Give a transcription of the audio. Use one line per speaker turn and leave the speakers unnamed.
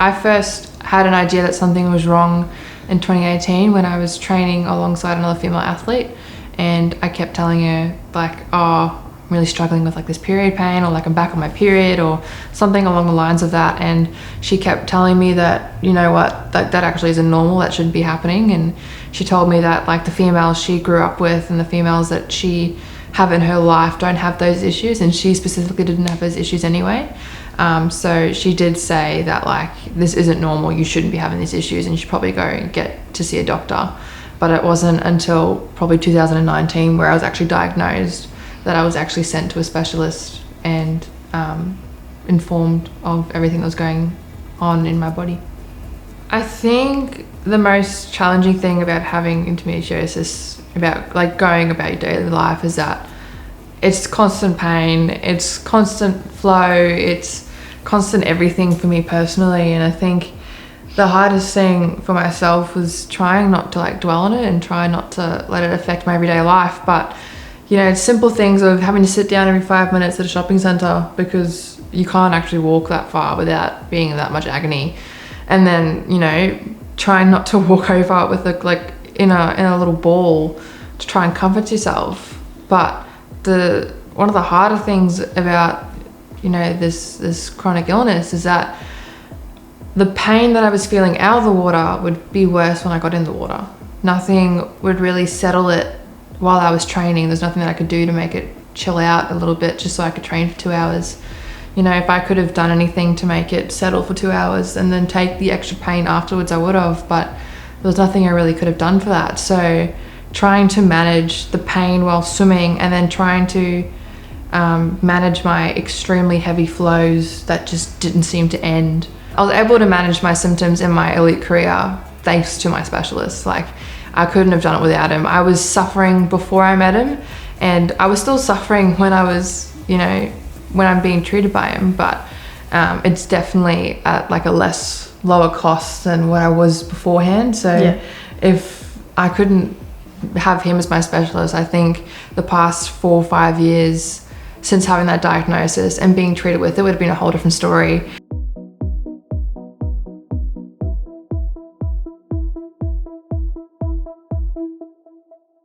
I first had an idea that something was wrong in 2018 when I was training alongside another female athlete, and I kept telling her like, oh, I'm really struggling with like this period pain, or like I'm back on my period, or something along the lines of that. And she kept telling me that, you know what, that actually isn't normal, that shouldn't be happening. And she told me that like the females she grew up with and the females that she have in her life don't have those issues, and she specifically didn't have those issues anyway. So she did say that like, this isn't normal, you shouldn't be having these issues, and you should probably go and get to see a doctor. But it wasn't until probably 2019 where I was actually diagnosed that I was actually sent to a specialist and informed of everything that was going on in my body. I think the most challenging thing about having endometriosis, about like going about your daily life, is that it's constant pain, it's constant flow, it's constant everything for me personally. And I think the hardest thing for myself was trying not to like dwell on it and try not to let it affect my everyday life. But you know, simple things of having to sit down every 5 minutes at a shopping centre because you can't actually walk that far without being in that much agony. And then, you know, trying not to walk over with like in a little ball to try and comfort yourself. But one of the harder things about, you know, this chronic illness is that the pain that I was feeling out of the water would be worse when I got in the water. Nothing would really settle it while I was training. There's nothing that I could do to make it chill out a little bit just so I could train for 2 hours. You know, if I could have done anything to make it settle for 2 hours and then take the extra pain afterwards, I would have, but there was nothing I really could have done for that. So trying to manage the pain while swimming, and then trying to manage my extremely heavy flows that just didn't seem to end. I was able to manage my symptoms in my elite career thanks to my specialist. Like, I couldn't have done it without him. I was suffering before I met him, and I was still suffering when I was, you know, when I'm being treated by him, but it's definitely at like a lower cost than what I was beforehand. So yeah. If I couldn't have him as my specialist, I think the past 4 or 5 years since having that diagnosis and being treated with it would have been a whole different story.